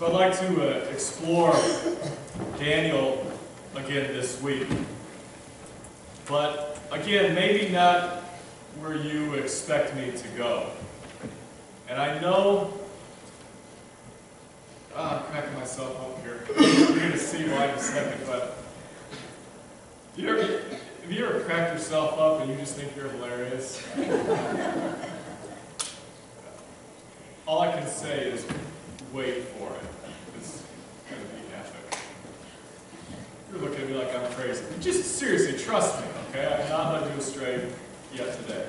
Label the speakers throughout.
Speaker 1: So I'd like to explore Daniel again this week. But again, maybe not where you expect me to go. And I know, I'm cracking myself up here. You're going to see why in a second, but have you ever cracked yourself up and you just think you're hilarious? All I can say is wait for it. It's going to be epic. You're looking at me like I'm crazy. Just seriously, trust me, okay? I'm not letting you astray yet today.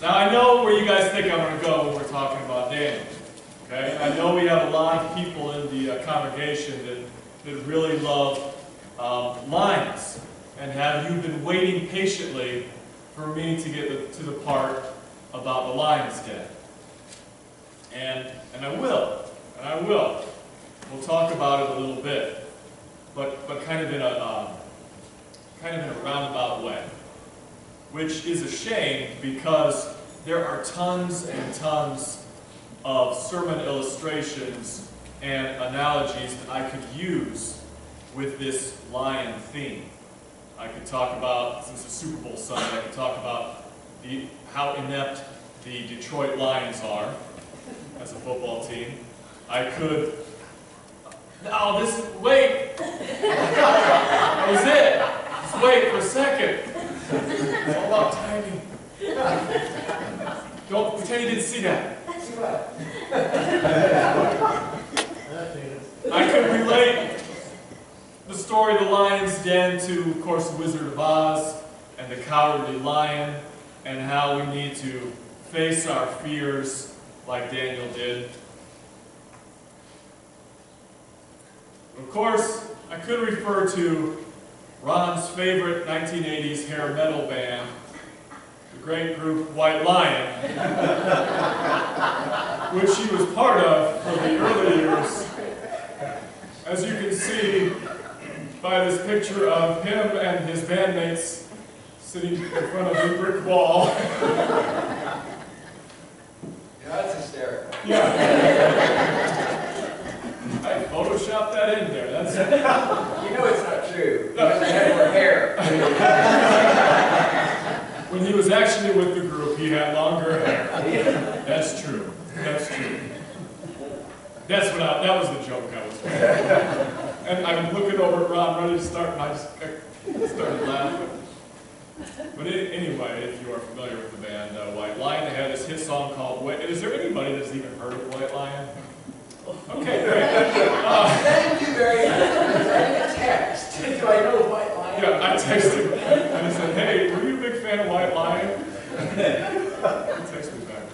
Speaker 1: Now, I know where you guys think I'm going to go when we're talking about Daniel. Okay? I know we have a lot of people in the congregation that really love lions. And have you been waiting patiently for me to get to the part about the lion's den? And I will. And I will. We'll talk about it a little bit. But kind of in a roundabout way. Which is a shame because there are tons and tons of sermon illustrations and analogies that I could use with this lion theme. I could talk about, since it's Super Bowl Sunday, I could talk about how inept the Detroit Lions are as a football team. I could, wait! That was it! Just wait for a second. It's all about timing. Don't pretend you didn't see that. I could relate the story of the lion's den to, of course, the Wizard of Oz and the Cowardly Lion, and how we need to face our fears like Daniel did. Of course, I could refer to Ron's favorite 1980s hair metal band, the great group White Lion, which he was part of for the early years. As you can see by this picture of him and his bandmates sitting in front of the brick wall.
Speaker 2: Yeah, that's hysterical.
Speaker 1: Yeah. I photoshopped that in there. That's
Speaker 2: You know it's not true. Because they had more hair.
Speaker 1: When he was actually with the group, he had longer hair. That's true. That's true. That was the joke I was making. And I'm looking over at Ron, ready to start, and I started laughing. But anyway, if you are familiar with the band White Lion, they had this hit song called Wait. Is there anybody that's even heard of White Lion? Okay, great.
Speaker 2: Thank you very much. I didn't text. Do I know White Lion?
Speaker 1: Yeah, I texted him and I said, hey, were you a big fan of White Lion? He texted me back.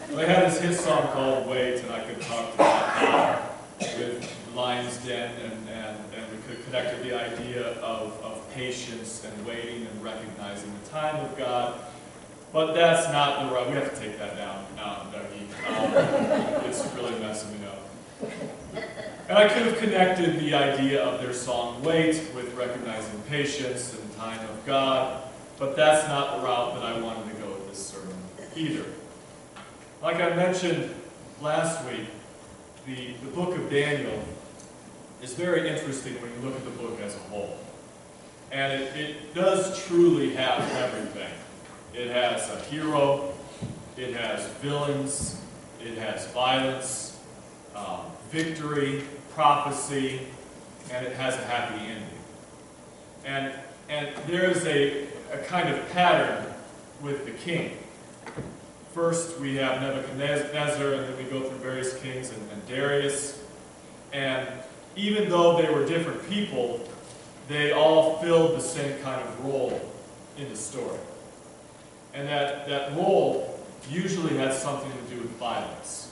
Speaker 1: They had this hit song called Wait, and I could talk about that with Lion's Den, and we could connect to the idea of patience and waiting and recognizing the time of God. But that's not the right. We have to take that down, Dougie. It's really messing me up. And I could have connected the idea of their song Wait with recognizing patience and time of God, but that's not the route that I wanted to go with this sermon either. Like I mentioned last week, the book of Daniel is very interesting when you look at the book as a whole. And it does truly have everything. It has a hero, it has villains, it has violence, victory, prophecy, and it has a happy ending. And there is a kind of pattern with the king. First we have Nebuchadnezzar, and then we go through various kings and Darius. And even though they were different people, they all filled the same kind of role in the story. And that role usually has something to do with violence.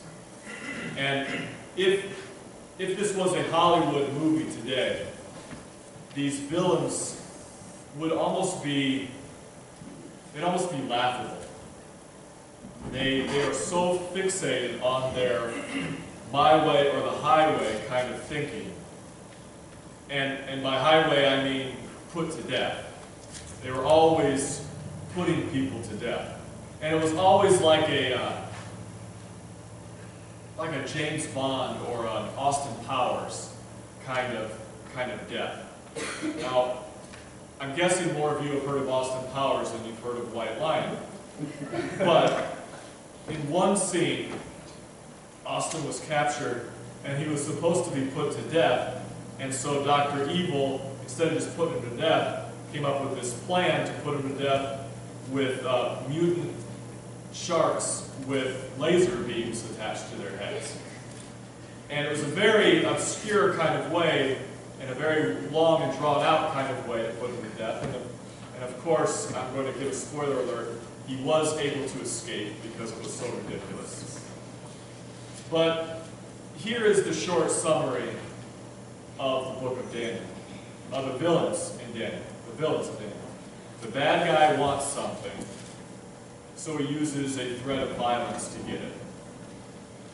Speaker 1: And if this was a Hollywood movie today, these villains would almost be laughable. They are so fixated on their my way or the highway kind of thinking. And by highway I mean put to death. They were always putting people to death. And it was always like like a James Bond or an Austin Powers kind of death. Now, I'm guessing more of you have heard of Austin Powers than you've heard of White Lion. But in one scene, Austin was captured and he was supposed to be put to death. And so Dr. Evil, instead of just putting him to death, came up with this plan to put him to death with mutant sharks with laser beams attached to their heads. And it was a very obscure kind of way, and a very long and drawn out kind of way to put him to death. And of course, I'm going to give a spoiler alert, he was able to escape because it was so ridiculous. But here is the short summary of the book of Daniel, of the villains in Daniel, the villains of Daniel. The bad guy wants something, so he uses a threat of violence to get it.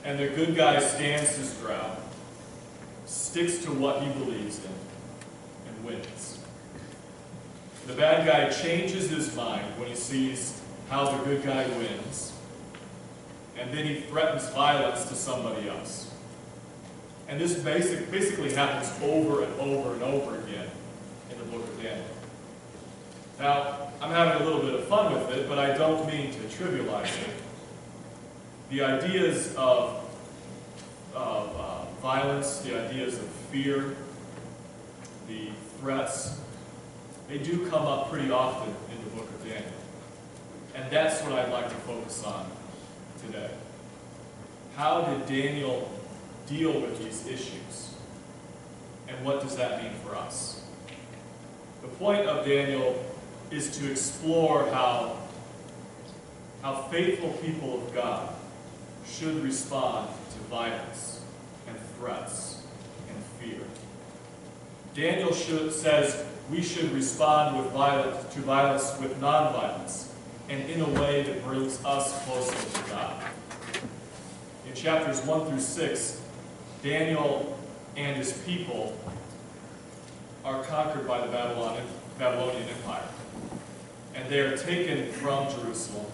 Speaker 1: And the good guy stands his ground, sticks to what he believes in, and wins. The bad guy changes his mind when he sees how the good guy wins, and then he threatens violence to somebody else. And this basically happens over and over and over again in the book of Daniel. Now, I'm having a little bit of fun with it, but I don't mean to trivialize it. The ideas of violence, the ideas of fear, the threats, they do come up pretty often in the book of Daniel. And that's what I'd like to focus on today. How did Daniel deal with these issues? And what does that mean for us? The point of Daniel is to explore how faithful people of God should respond to violence and threats and fear. Daniel says we should respond to violence with nonviolence, and in a way that brings us closer to God. In chapters 1 through 6, Daniel and his people are conquered by the Babylonian Empire. And they are taken from Jerusalem,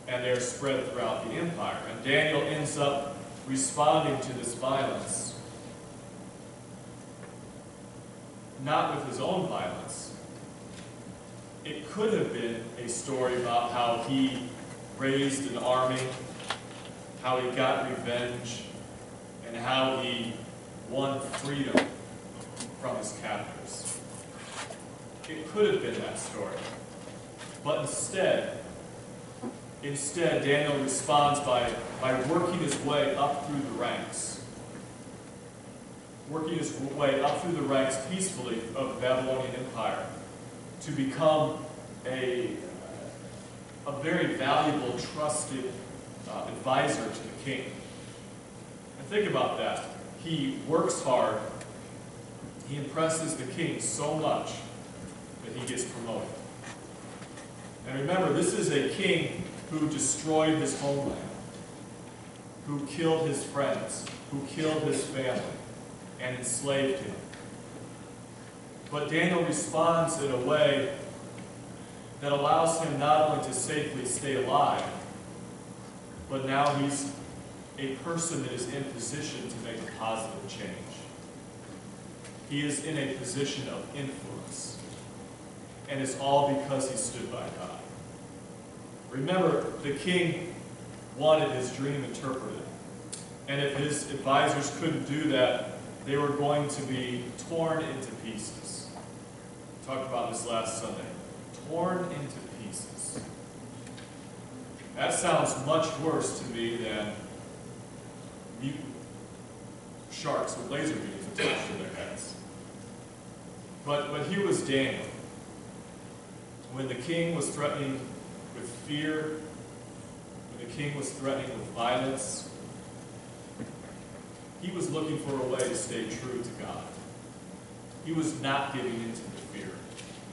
Speaker 1: and they are spread throughout the empire. And Daniel ends up responding to this violence, not with his own violence. It could have been a story about how he raised an army, how he got revenge, and how he won freedom from his captors. It could have been that story. But instead, Daniel responds by working his way up through the ranks. Working his way up through the ranks peacefully of the Babylonian Empire to become a very valuable, trusted advisor to the king. And think about that. He works hard. He impresses the king so much that he gets promoted. And remember, this is a king who destroyed his homeland, who killed his friends, who killed his family, and enslaved him. But Daniel responds in a way that allows him not only to safely stay alive, but now he's a person that is in position to make a positive change. He is in a position of influence. And it's all because he stood by God. Remember, the king wanted his dream interpreted. And if his advisors couldn't do that, they were going to be torn into pieces. We talked about this last Sunday. Torn into pieces. That sounds much worse to me than mutant sharks with laser beams attached to their heads. But here was Daniel. When the king was threatening with fear, when the king was threatening with violence, he was looking for a way to stay true to God. He was not giving in to the fear.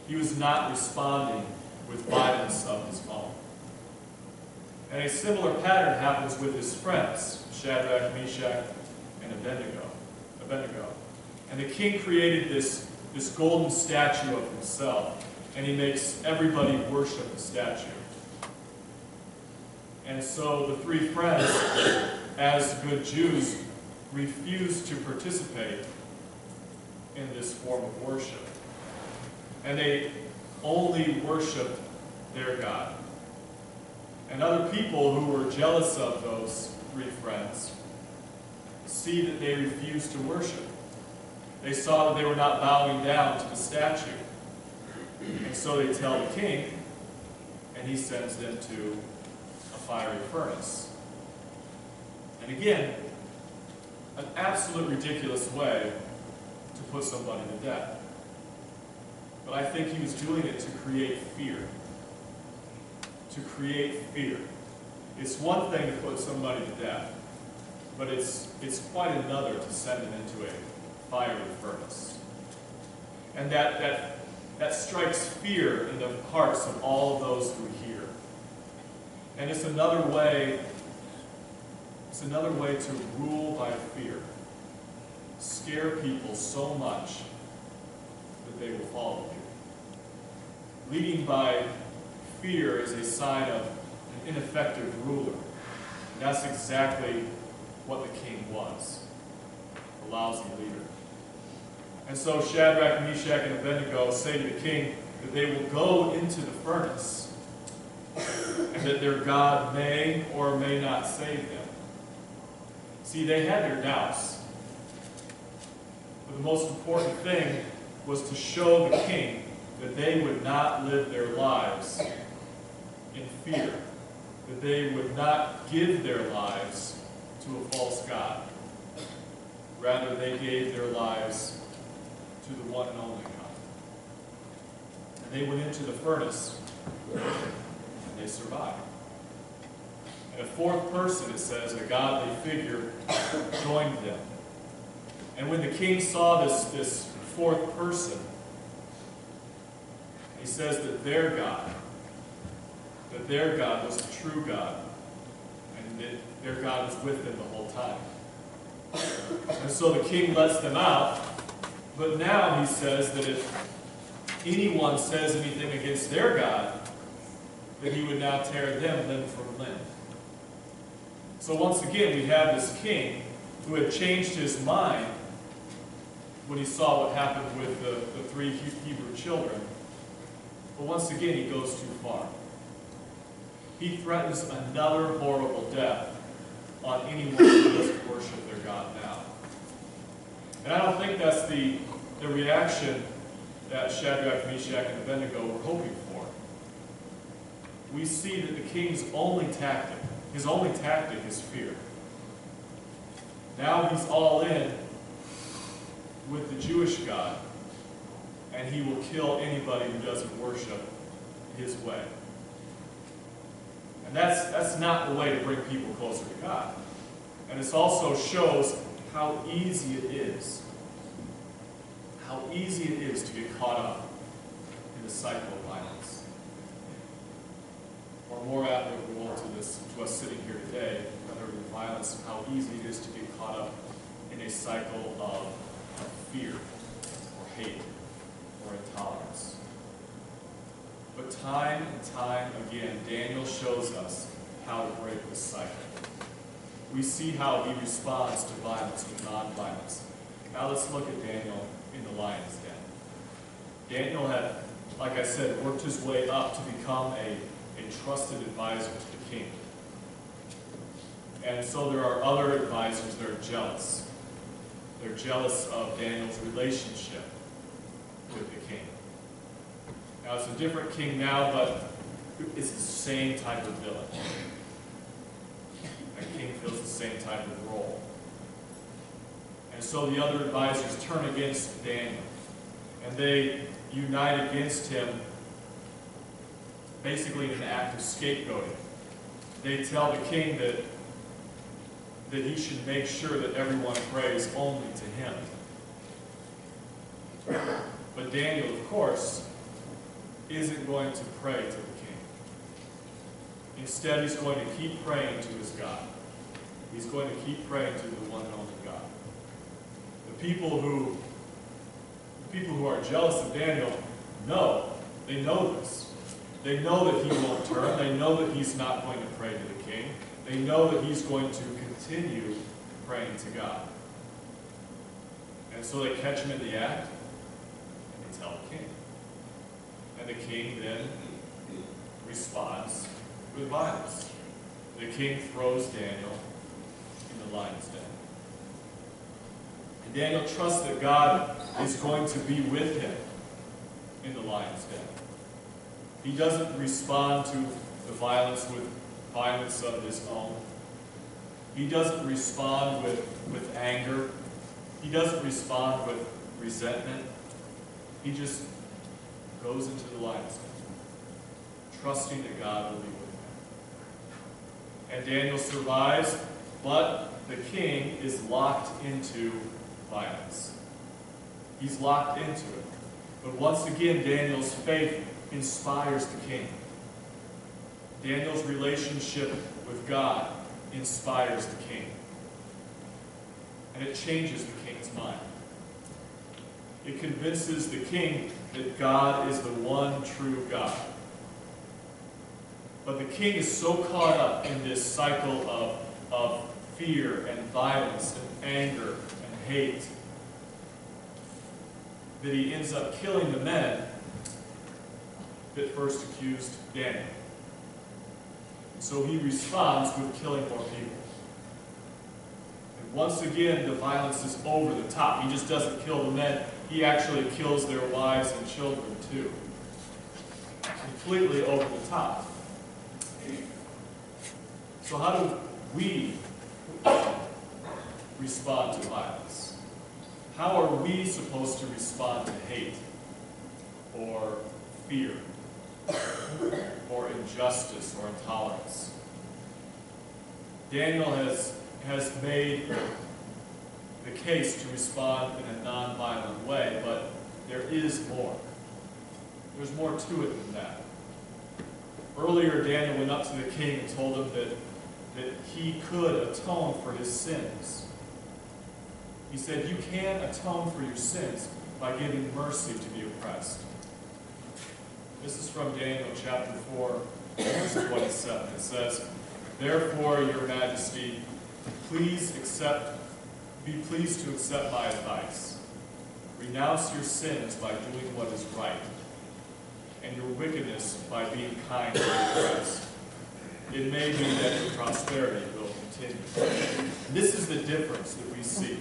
Speaker 1: He was not responding with violence of his own. And a similar pattern happens with his friends, Shadrach, Meshach, and Abednego. And the king created this golden statue of himself, and he makes everybody worship the statue. And so the three friends as good Jews, refused to participate in this form of worship. And they only worshiped their God. And other people who were jealous of those three friends see that they refused to worship. They saw that they were not bowing down to the statue. And so they tell the king, and he sends them to a fiery furnace. And again, an absolute ridiculous way to put somebody to death. But I think he was doing it to create fear. To create fear. It's one thing to put somebody to death, but it's quite another to send them into a fiery furnace. And that strikes fear in the hearts of all of those who hear. And it's another way to rule by fear. Scare people so much that they will follow you. Leading by fear is a sign of an ineffective ruler. And that's exactly what the king was, a lousy leader. And so Shadrach, Meshach, and Abednego say to the king that they will go into the furnace and that their God may or may not save them. See, they had their doubts. But the most important thing was to show the king that they would not live their lives in fear, that they would not give their lives to a false god. Rather, they gave their lives to the one and only God. And they went into the furnace, and they survived. And a fourth person, it says, a godly figure, joined them. And when the king saw this fourth person, he says that their God was the true God, and that their God was with them the whole time. And so the king lets them out, but now he says that if anyone says anything against their God, that he would now tear them limb from limb. So once again, we have this king who had changed his mind when he saw what happened with the three Hebrew children. But once again, he goes too far. He threatens another horrible death on anyone who doesn't worship their God now. And I don't think that's the reaction that Shadrach, Meshach, and Abednego were hoping for. We see that the king's only tactic, his only tactic is fear. Now he's all in with the Jewish God, and he will kill anybody who doesn't worship his way. And that's not the way to bring people closer to God. And this also shows how easy it is to get caught up in the cycle of violence. Or more applicable to us sitting here today, rather than violence, how easy it is to get caught up in a cycle of fear, or hate, or intolerance. But time and time again, Daniel shows us how to break this cycle. We see how he responds to violence with non-violence. Now let's look at Daniel in the lion's den. Daniel had, like I said, worked his way up to become a trusted advisor to the king. And so there are other advisors that are jealous. They're jealous of Daniel's relationship with the king. Now it's a different king now, but it's the same type of villain. A king fills the same type of role. And so the other advisors turn against Daniel, and they unite against him, basically in an act of scapegoating. They tell the king that he should make sure that everyone prays only to him. But Daniel, of course, isn't going to pray to the king. Instead, he's going to keep praying to his God. He's going to keep praying to the one and only God. The people who are jealous of Daniel they know this. They know that he won't turn. They know that he's not going to pray to the king. They know that he's going to continue praying to God. And so they catch him in the act, and they tell the king. And the king then responds with violence. The king throws Daniel in the lion's den. And Daniel trusts that God is going to be with him in the lion's den. He doesn't respond to the violence with violence of his own. He doesn't respond with anger. He doesn't respond with resentment. He just goes into the lion's den, trusting that God will be with him. And Daniel survives, but the king is locked into violence. He's locked into it. But once again, Daniel's faith inspires the king. Daniel's relationship with God inspires the king. And it changes the king's mind. It convinces the king that God is the one true God. But the king is so caught up in this cycle of fear and violence and anger and hate that he ends up killing the men that first accused Daniel. So he responds with killing more people. And once again, the violence is over the top. He just doesn't kill the men. He actually kills their wives and children too. Completely over the top. So how do we respond to violence? How are we supposed to respond to hate or fear or injustice or intolerance? Daniel has made the case to respond in a non-violent way, but there is more. There's more to it than that. Earlier, Daniel went up to the king and told him that he could atone for his sins. He said, you can atone for your sins by giving mercy to the oppressed. This is from Daniel chapter 4, verse 27. It says, therefore, your majesty, be pleased to accept my advice. Renounce your sins by doing what is right, and your wickedness by being kind to the oppressed. It may be that your prosperity will continue. This is the difference that we see.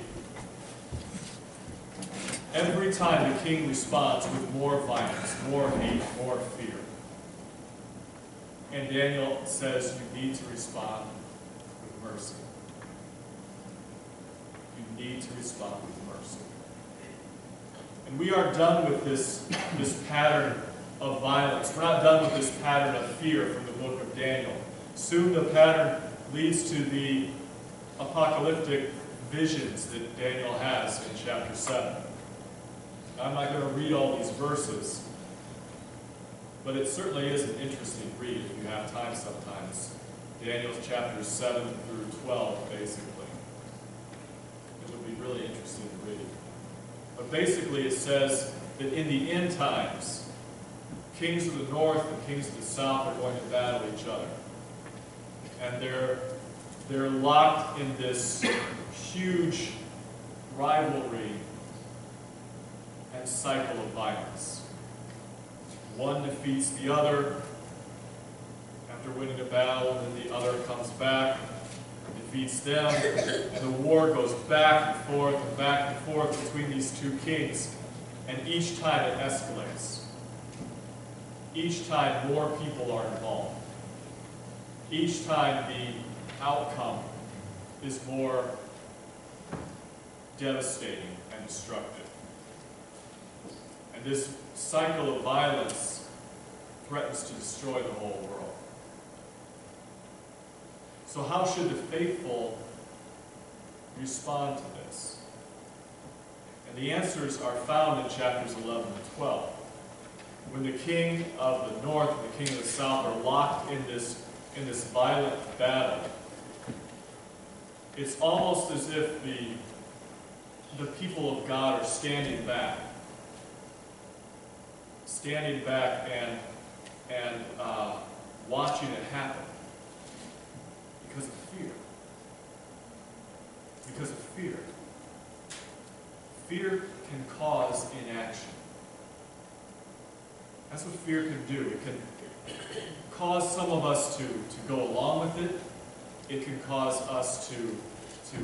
Speaker 1: Every time the king responds with more violence, more hate, more fear. And Daniel says you need to respond with mercy. You need to respond with mercy. And we are done with this pattern of violence. We're not done with this pattern of fear from the book of Daniel. Soon the pattern leads to the apocalyptic visions that Daniel has in chapter 7. I'm not going to read all these verses, but it certainly is an interesting read if you have time sometimes. Daniel's chapters 7 through 12, basically. It would be really interesting to read. But basically it says that in the end times, kings of the north and kings of the south are going to battle each other. And they're locked in this huge rivalry and cycle of violence. One defeats the other after winning a battle, and then the other comes back, defeats them, and the war goes back and forth between these two kings, and each time it escalates. Each time more people are involved. Each time the outcome is more devastating and destructive. And this cycle of violence threatens to destroy the whole world. So how should the faithful respond to this? And the answers are found in chapters 11 and 12. When the king of the north and the king of the south are locked in this violent battle, it's almost as if the people of God are standing back and watching it happen. Because of fear. Because of fear. Fear can cause inaction. That's what fear can do. It can cause some of us to go along with it. It can cause us to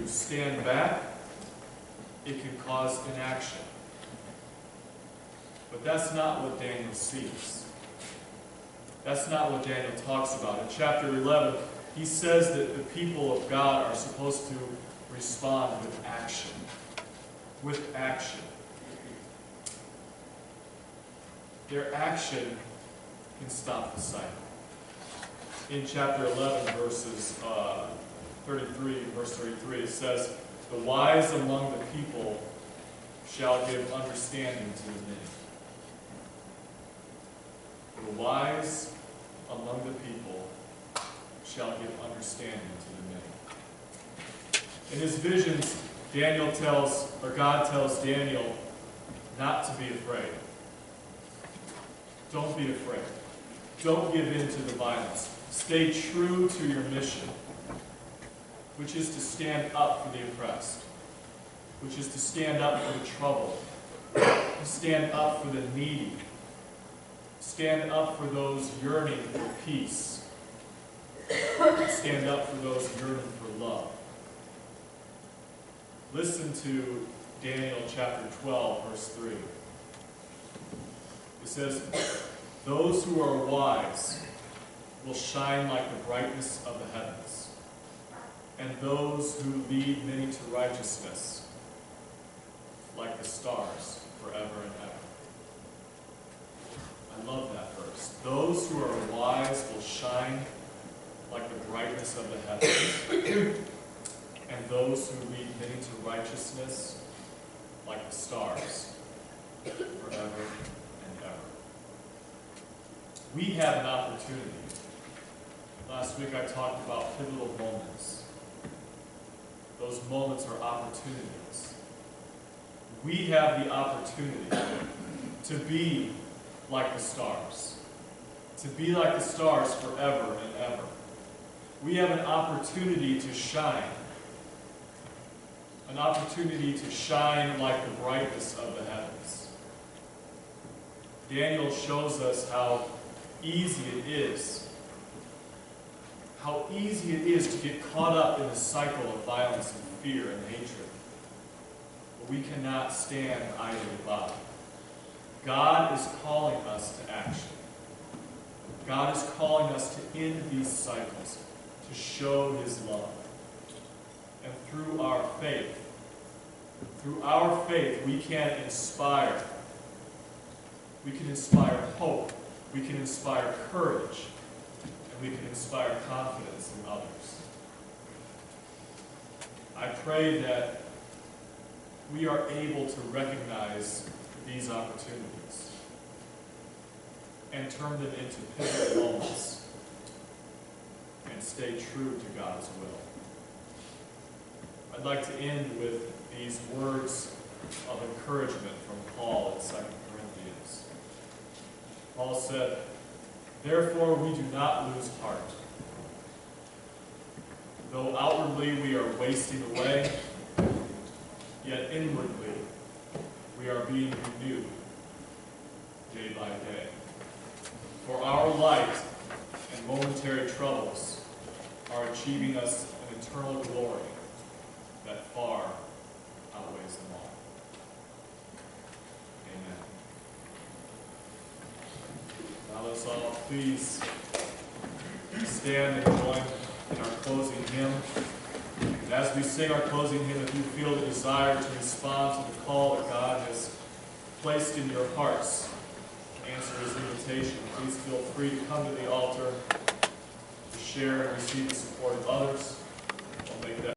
Speaker 1: stand back. It can cause inaction. But that's not what Daniel sees. That's not what Daniel talks about. In chapter 11, he says that the people of God are supposed to respond with action. With action. Their action can stop the cycle. In chapter 11, verse 33, it says, "The wise among the people shall give understanding to the many." The wise among the people shall give understanding to the many. In his visions, God tells Daniel not to be afraid. Don't be afraid. Don't give in to the violence. Stay true to your mission, which is to stand up for the oppressed, which is to stand up for the troubled, to stand up for the needy, stand up for those yearning for peace, stand up for those yearning for love. Listen to Daniel chapter 12, verse 3. It says, "Those who are wise will shine like the brightness of the heavens, and those who lead many to righteousness like the stars forever and ever." I love that verse. Those who are wise will shine like the brightness of the heavens, and those who lead many to righteousness like the stars forever and ever. We have an opportunity. Last week I talked about pivotal moments. Those moments are opportunities. We have the opportunity to be like the stars. To be like the stars forever and ever. We have an opportunity to shine. An opportunity to shine like the brightness of the heavens. Daniel shows us how easy it is to get caught up in the cycle of violence and fear and hatred. But we cannot stand idly by. God is calling us to action. God is calling us to end these cycles, to show His love. And through our faith, we can inspire. We can inspire hope. We can inspire courage. And we can inspire confidence in others. I pray that we are able to recognize these opportunities and turn them into pivotal moments and stay true to God's will. I'd like to end with these words of encouragement from Paul in 2 Corinthians. Paul said, "Therefore we do not lose heart. Though outwardly we are wasting away, yet inwardly we are being renewed day by day. For our light and momentary troubles are achieving us an eternal glory that far outweighs them all." Amen. Now let's all please stand and join in our closing hymn. And as we sing our closing hymn, if you feel the desire to respond to the call that God has placed in your hearts, to answer His invitation, please feel free to come to the altar to share and receive the support of others. We'll make that